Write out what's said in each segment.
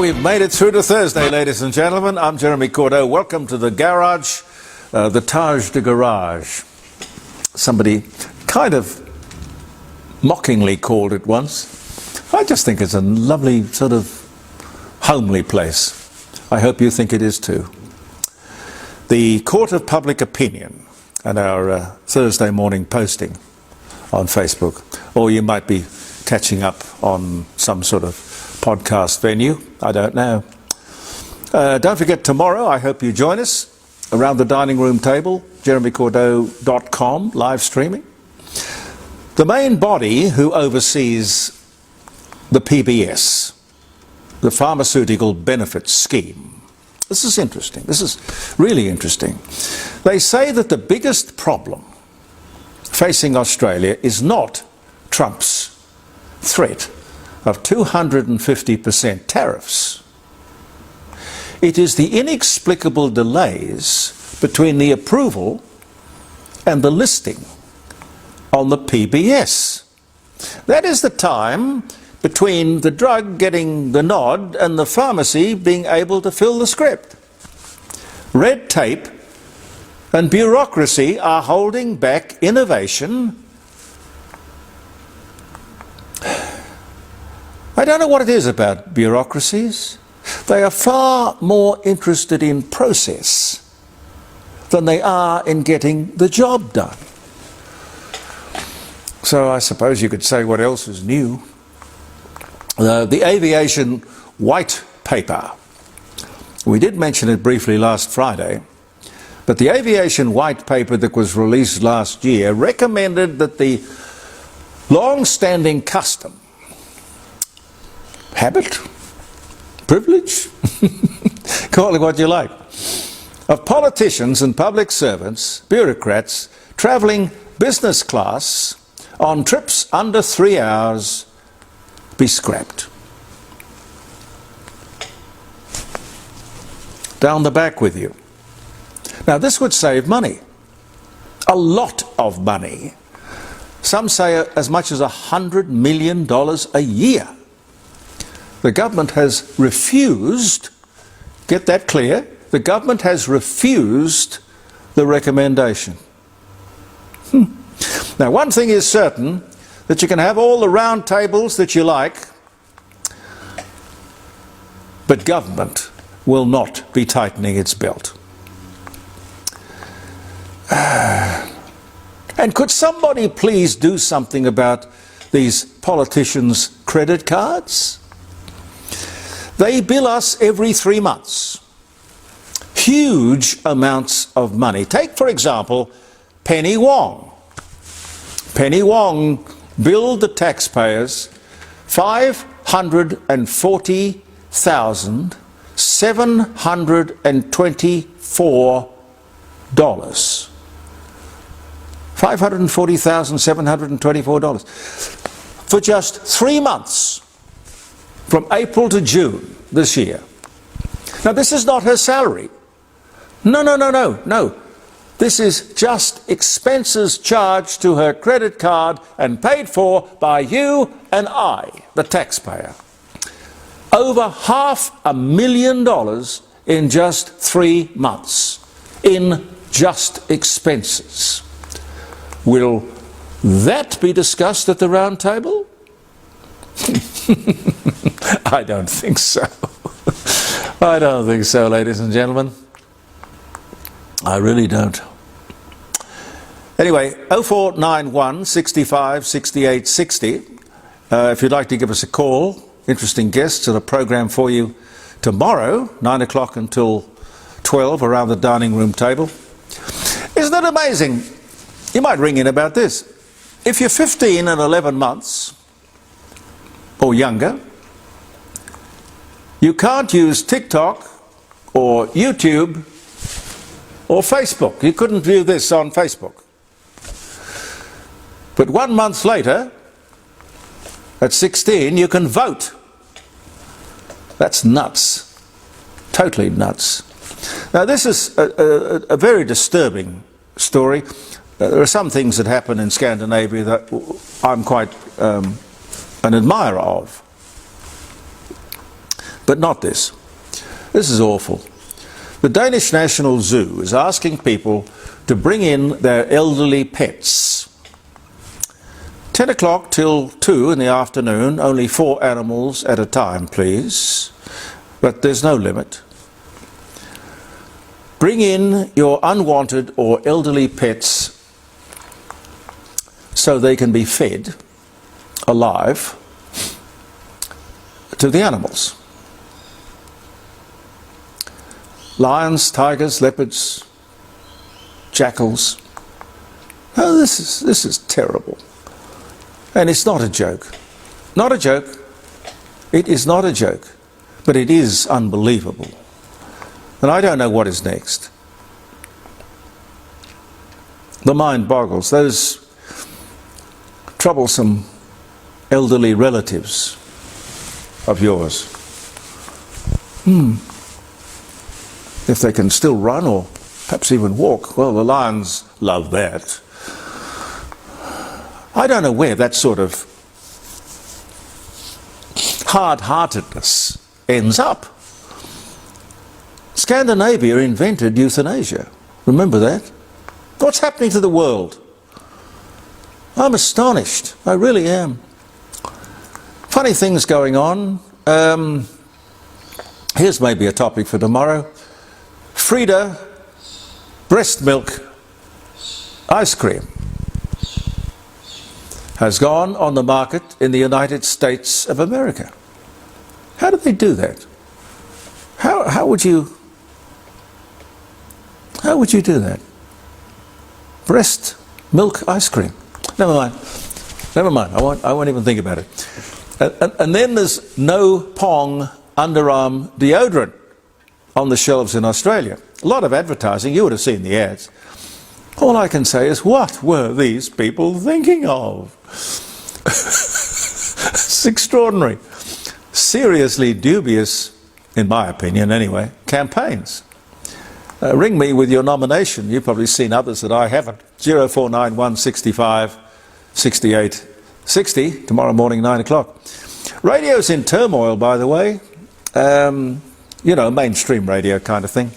Well, we've made it through to Thursday, ladies and gentlemen. I'm Jeremy Cordeaux. Welcome to the garage, the Taj de Garage. Somebody kind of mockingly called it once. I just think it's a lovely sort of homely place. I hope you think it is too. The Court of Public Opinion and our Thursday morning posting on Facebook, or you might be catching up on some sort of podcast venue, I don't know. Don't forget tomorrow, I hope you join us around the dining room table, jeremycordeaux.com, live streaming. The main body who oversees the PBS, the Pharmaceutical Benefits Scheme. This is interesting. This is really interesting. They say that the biggest problem facing Australia is not Trump's threat of 250% tariffs. It is the inexplicable delays between the approval and the listing on the PBS. That is the time between the drug getting the nod and the pharmacy being able to fill the script. Red tape and bureaucracy are holding back innovation. I don't know what it is about bureaucracies. They are far more interested in process than they are in getting the job done. So I suppose you could say what else is new. The aviation white paper. We did mention it briefly last Friday, but the aviation white paper that was released last year recommended that the long-standing custom, habit, privilege, call it what you like, of politicians and public servants, bureaucrats, travelling business class on trips under 3 hours be scrapped. Down the back with you. Now this would save money, a lot of money. Some say as much as $100 million a year. The government has refused, get that clear, the government has refused the recommendation. Now one thing is certain, that you can have all the round tables that you like, but government will not be tightening its belt. And could somebody please do something about these politicians' credit cards? They bill us every 3 months. Huge amounts of money. Take, for example, Penny Wong. Penny Wong billed the taxpayers $540,724. $540,724 for just 3 months, from April to June this year. Now this is not her salary. No. This is just expenses charged to her credit card and paid for by you and I, the taxpayer. Over $500,000 in just 3 months, in just expenses. Will that be discussed at the round table? I don't think so. I don't think so, ladies and gentlemen. I really don't. Anyway, 0491 65 68 60. If you'd like to give us a call, interesting guests and a program for you tomorrow, 9 o'clock until 12, around the dining room table. Isn't it amazing? You might ring in about this. If you're 15 and 11 months, or younger, you can't use TikTok or YouTube or Facebook. You couldn't view this on Facebook. But 1 month later, at 16, you can vote. That's nuts. Totally nuts. Now this is a very disturbing story. There are some things that happen in Scandinavia that I'm quite an admirer of. But not this. This is awful. The Danish National Zoo is asking people to bring in their elderly pets. 10 o'clock till 2 in the afternoon, only 4 animals at a time, please. But there's no limit. Bring in your unwanted or elderly pets so they can be fed alive to the animals. Lions, tigers, leopards, jackals. Oh, this is terrible. And it's not a joke. Not a joke. It is not a joke. But it is unbelievable. And I don't know what is next. The mind boggles. Those troublesome elderly relatives of yours. If they can still run or perhaps even walk, well, the lions love that. I don't know where that sort of hard-heartedness ends up. Scandinavia invented euthanasia. Remember that? What's happening to the world? I'm astonished. I really am. Funny things going on. Here's maybe a topic for tomorrow. Frida breast milk ice cream has gone on the market in the United States of America. How did they do that? How would you do that? Breast milk ice cream. Never mind. Never mind. I won't even think about it. And then there's no Pong underarm deodorant on the shelves in Australia. A lot of advertising. You would have seen the ads. All I can say is, what were these people thinking of? It's extraordinary. Seriously dubious, in my opinion anyway, campaigns. Ring me with your nomination. You've probably seen others that I haven't. 0491 65 68 60, tomorrow morning, 9 o'clock. Radio's in turmoil, by the way. You know, mainstream radio kind of thing.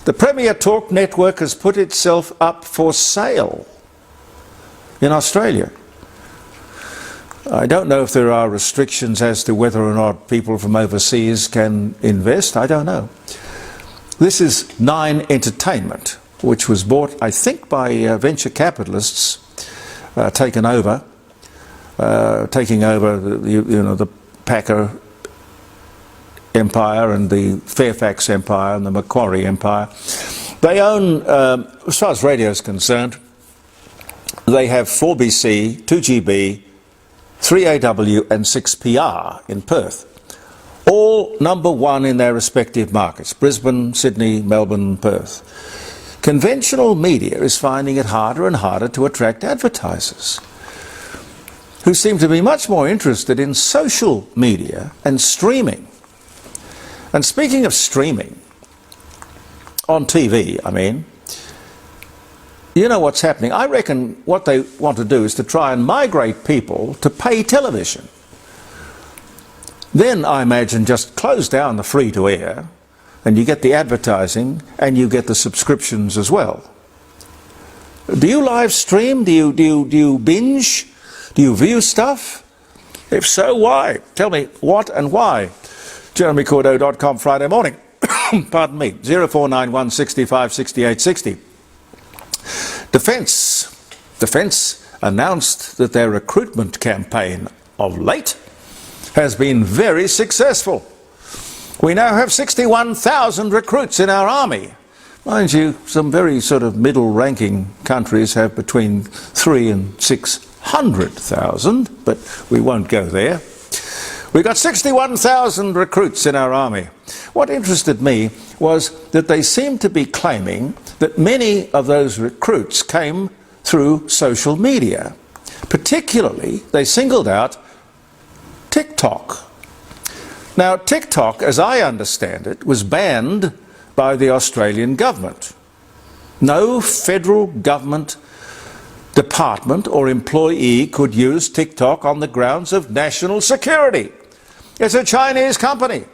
The Premier Talk Network has put itself up for sale in Australia. I don't know if there are restrictions as to whether or not people from overseas can invest. I don't know. This is Nine Entertainment, which was bought, I think, by venture capitalists, taking over the Packer Empire and the Fairfax Empire and the Macquarie Empire. They own, as far as radio is concerned, they have 4BC, 2GB, 3AW and 6PR in Perth. All #1 in their respective markets, Brisbane, Sydney, Melbourne, Perth. Conventional media is finding it harder and harder to attract advertisers, who seem to be much more interested in social media and streaming. And speaking of streaming, on TV, I mean, you know what's happening. I reckon what they want to do is to try and migrate people to pay television. Then, I imagine, just close down the free-to-air, and you get the advertising, and you get the subscriptions as well. Do you live stream? Do you binge? Do you view stuff? If so, why? Tell me what and why. JeremyCordeaux.com, Friday morning. Pardon me. 0491 65 68 60. Defence announced that their recruitment campaign of late has been very successful. We now have 61,000 recruits in our army. Mind you, some very sort of middle-ranking countries have between 300,000 and 600,000, but we won't go there. We've got 61,000 recruits in our army. What interested me was that they seemed to be claiming that many of those recruits came through social media. Particularly, they singled out TikTok. Now, TikTok, as I understand it, was banned by the Australian government. No federal government department or employee could use TikTok on the grounds of national security. It's a Chinese company.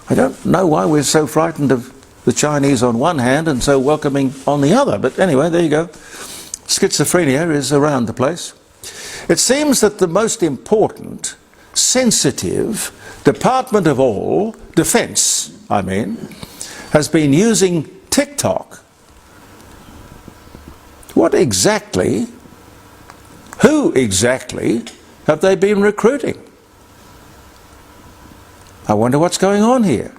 I don't know why we're so frightened of the Chinese on one hand and so welcoming on the other. But anyway, there you go. Schizophrenia is around the place. It seems that the most important, sensitive department of all, defence, I mean, has been using TikTok. What exactly, who exactly have they been recruiting? I wonder what's going on here.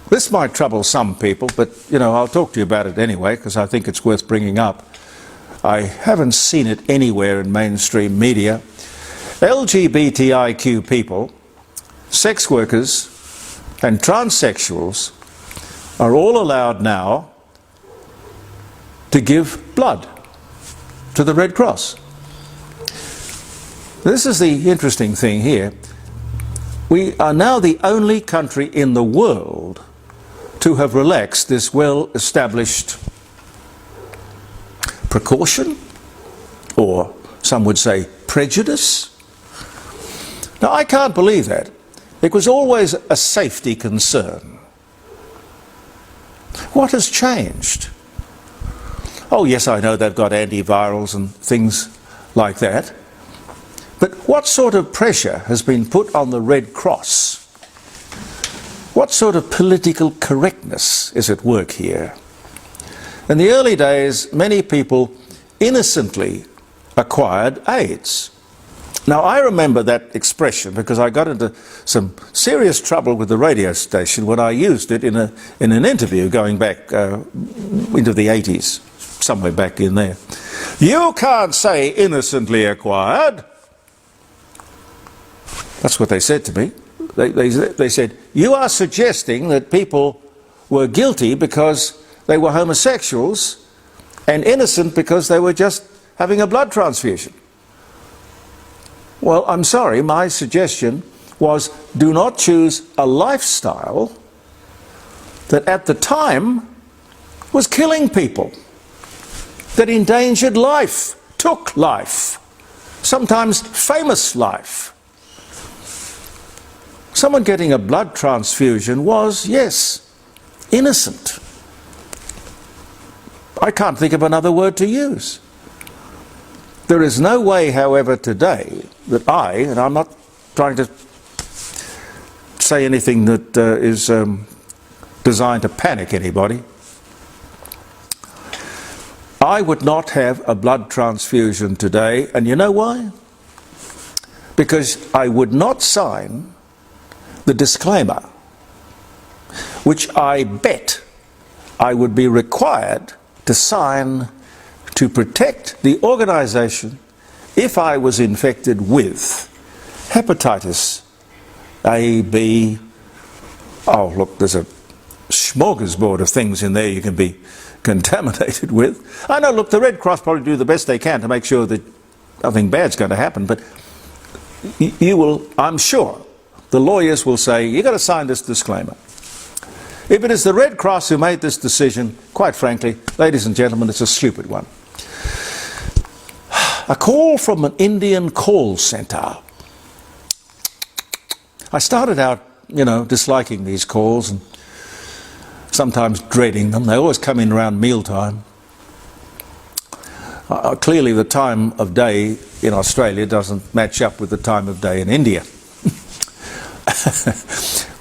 This might trouble some people, but, you know, I'll talk to you about it anyway, because I think it's worth bringing up. I haven't seen it anywhere in mainstream media. LGBTIQ people, sex workers, and transsexuals are all allowed now to give blood to the Red Cross. This is the interesting thing here. We are now the only country in the world to have relaxed this well-established precaution, or some would say prejudice. Now, I can't believe that. It was always a safety concern. What has changed? Oh yes, I know they've got antivirals and things like that. But what sort of pressure has been put on the Red Cross? What sort of political correctness is at work here? In the early days, many people innocently acquired AIDS. Now, I remember that expression because I got into some serious trouble with the radio station when I used it in an interview going back into the 80s, somewhere back in there. You can't say innocently acquired. That's what they said to me. They said, you are suggesting that people were guilty because they were homosexuals and innocent because they were just having a blood transfusion. Well, I'm sorry, my suggestion was do not choose a lifestyle that at the time was killing people, that endangered life, took life, sometimes famous life. Someone getting a blood transfusion was, yes, innocent. I can't think of another word to use. There is no way, however, today that and I'm not trying to say anything that is designed to panic anybody, I would not have a blood transfusion today, and you know why? Because I would not sign the disclaimer, which I bet I would be required to sign to protect the organisation if I was infected with hepatitis A, B, oh look, there's a smorgasbord of things in there you can be contaminated with. I know, look, the Red Cross probably do the best they can to make sure that nothing bad's going to happen, but you will, I'm sure, the lawyers will say, you've got to sign this disclaimer. If it is the Red Cross who made this decision, quite frankly, ladies and gentlemen, it's a stupid one. A call from an Indian call centre. I started out, you know, disliking these calls and sometimes dreading them. They always come in around mealtime. Clearly the time of day in Australia doesn't match up with the time of day in India.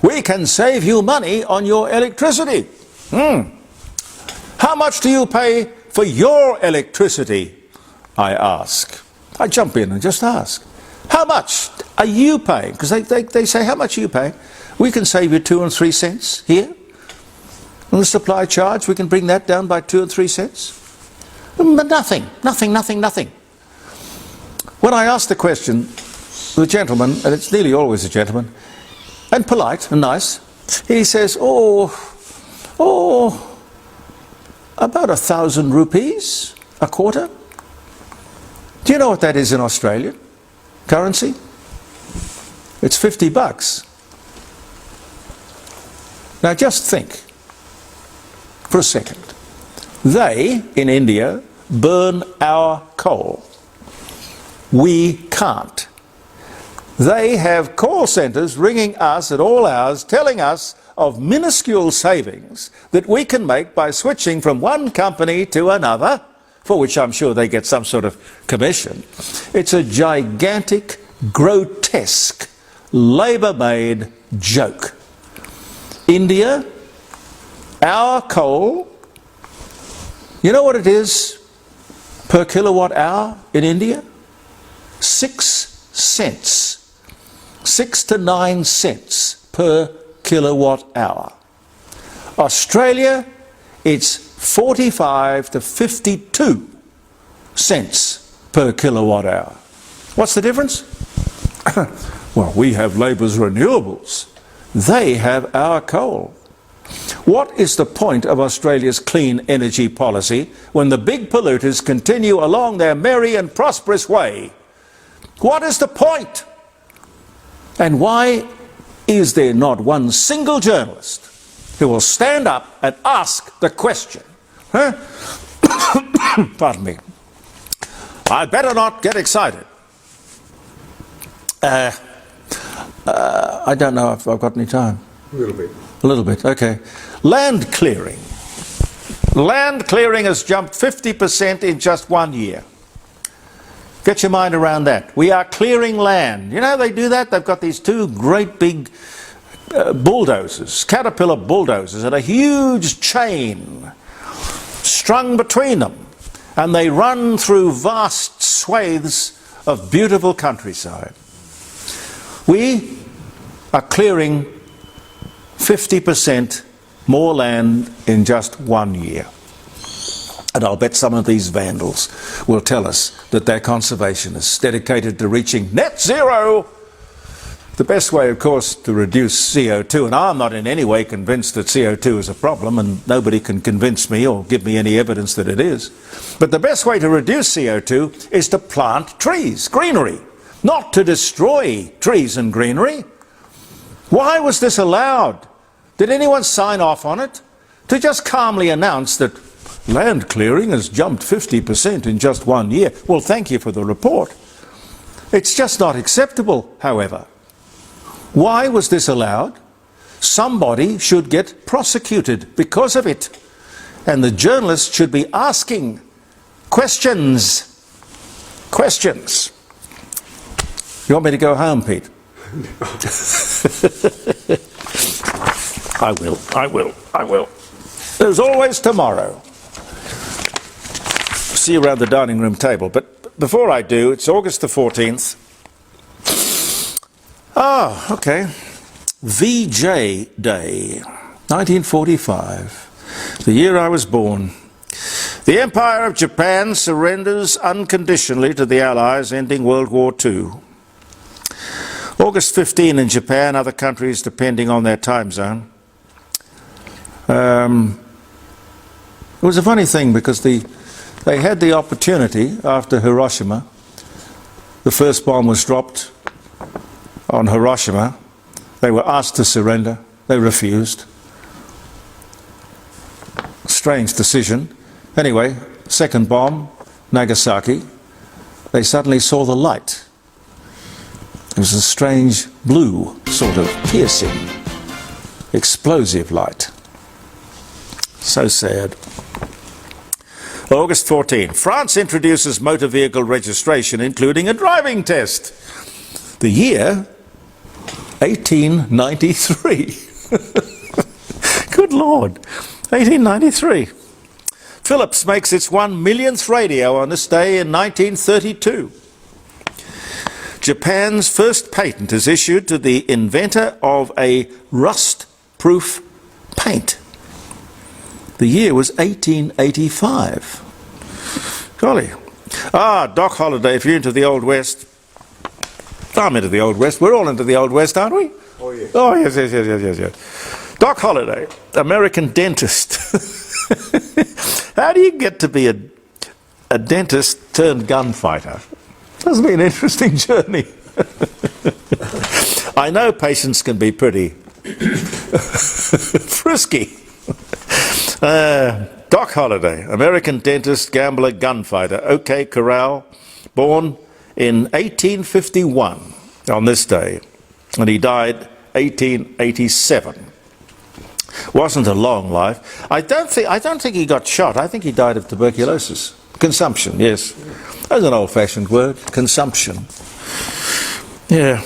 We can save you money on your electricity. How much do you pay for your electricity? I ask. I jump in and just ask. How much are you paying? Because they say, how much are you paying? We can save you 2 and 3 cents here. And the supply charge, we can bring that down by 2 and 3 cents. But nothing. When I ask the question, the gentleman, and it's nearly always a gentleman, and polite and nice, he says, about 1,000 rupees a quarter. Do you know what that is in Australian currency? It's 50 bucks. Now just think for a second. They, in India, burn our coal. We can't. They have call centres ringing us at all hours, telling us of minuscule savings that we can make by switching from one company to another, for which I'm sure they get some sort of commission. It's a gigantic, grotesque, Labour-made joke. India, our coal, you know what it is per kilowatt hour in India? 6 cents. 6 to 9 cents per kilowatt hour. Australia, it's 45 to 52 cents per kilowatt hour. What's the difference? Well, we have Labour's renewables. They have our coal. What is the point of Australia's clean energy policy when the big polluters continue along their merry and prosperous way? What is the point? And why is there not one single journalist who will stand up and ask the question? Huh? Pardon me. I better not get excited. I don't know if I've got any time. A little bit. A little bit, okay. Land clearing. Land clearing has jumped 50% in just 1 year. Get your mind around that. We are clearing land. You know how they do that? They've got these two great big bulldozers, Caterpillar bulldozers, and a huge chain strung between them. And they run through vast swathes of beautiful countryside. We are clearing 50% more land in just 1 year. And I'll bet some of these vandals will tell us that they're conservationists dedicated to reaching net zero. The best way, of course, to reduce CO2, and I'm not in any way convinced that CO2 is a problem, and nobody can convince me or give me any evidence that it is. But the best way to reduce CO2 is to plant trees, greenery, not to destroy trees and greenery. Why was this allowed? Did anyone sign off on it? To just calmly announce that land clearing has jumped 50% in just 1 year. Well, thank you for the report. It's just not acceptable, however. Why was this allowed? Somebody should get prosecuted because of it. And the journalists should be asking questions. Questions. You want me to go home, Pete? I will. There's always tomorrow. See you around the dining room table. But before I do, it's August the 14th. Oh, okay. VJ Day, 1945, the year I was born. The Empire of Japan surrenders unconditionally to the Allies, ending World War II. August 15 in Japan, other countries depending on their time zone. It was a funny thing because they had the opportunity after Hiroshima. The first bomb was dropped on Hiroshima. They were asked to surrender. They refused. Strange decision. Anyway, second bomb, Nagasaki. They suddenly saw the light. It was a strange blue, sort of piercing, explosive light. So sad. August 14. France introduces motor vehicle registration, including a driving test. The year 1893. Good Lord. 1893. Philips makes its 1 millionth radio on this day in 1932. Japan's first patent is issued to the inventor of a rust-proof paint. The year was 1885. Golly. Doc Holliday, if you're into the Old West. I'm into the Old West. We're all into the Old West, aren't we? Oh, yes. Oh, yes. Doc Holliday, American dentist. How do you get to be a dentist turned gunfighter? Must be an interesting journey. I know patients can be pretty frisky. Doc Holliday, American dentist, gambler, gunfighter. OK Corral, born in 1851 on this day, and he died 1887. Wasn't a long life. I don't think he got shot. I think he died of tuberculosis. Consumption, yes. That's an old-fashioned word, consumption. Yeah.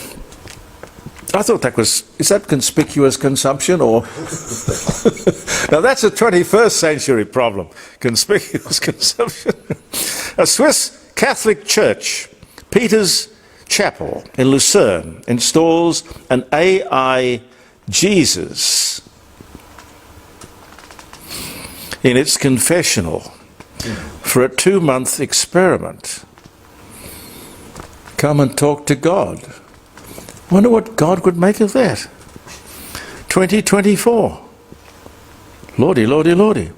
I thought that was, is that conspicuous consumption or? Now that's a 21st century problem, conspicuous consumption. A Swiss Catholic church, Peter's Chapel in Lucerne, installs an AI Jesus in its confessional for a 2-month experiment. Come and talk to God. Wonder what God would make of that. 2024. Lordy, lordy, lordy.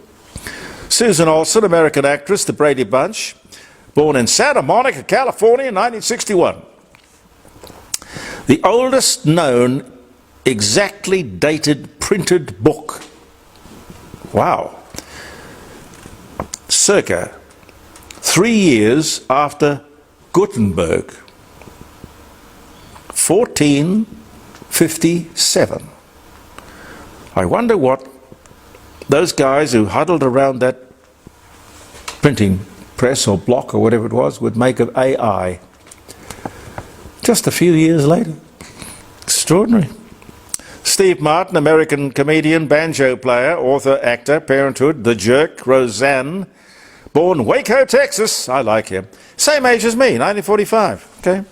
Susan Olsen, American actress, The Brady Bunch, born in Santa Monica, California in 1961. The oldest known exactly dated printed book. Wow. Circa 3 years after Gutenberg. 1457. I wonder what those guys who huddled around that printing press or block or whatever it was would make of AI just a few years later. Extraordinary. Steve Martin, American comedian, banjo player, author, actor, Parenthood, The Jerk, Roseanne, born Waco, Texas. I like him. Same age as me, 1945. Okay.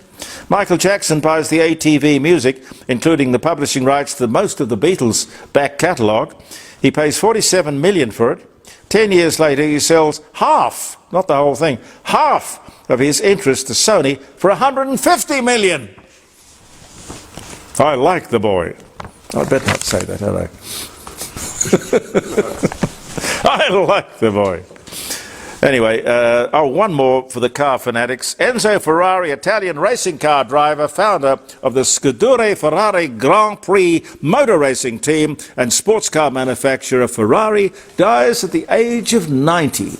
Michael Jackson buys the ATV music, including the publishing rights to most of the Beatles' back catalogue. He pays $47 million for it. 10 years later, he sells half, not the whole thing, half of his interest to Sony for $150 million. I like the boy. I better not say that, had I? I like the boy. Anyway, one more for the car fanatics. Enzo Ferrari, Italian racing car driver, founder of the Scuderia Ferrari Grand Prix motor racing team and sports car manufacturer Ferrari, dies at the age of 90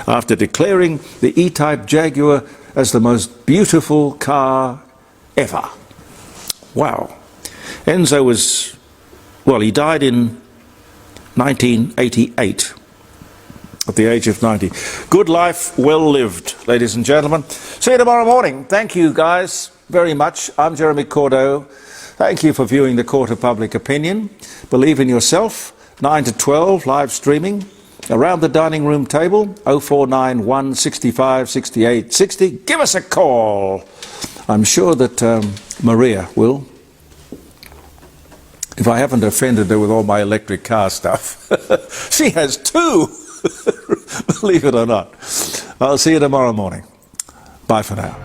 after declaring the E-Type Jaguar as the most beautiful car ever. Wow. Enzo was, well, he died in 1988. At the age of 90. Good life, well lived, ladies and gentlemen. See you tomorrow morning. Thank you, guys, very much. I'm Jeremy Cordeaux. Thank you for viewing the Court of Public Opinion. Believe in yourself. 9 to 12, live streaming. Around the dining room table, 0491 65 68 60. Give us a call. I'm sure that Maria will. If I haven't offended her with all my electric car stuff. She has 2. Believe it or not. I'll see you tomorrow morning. Bye for now.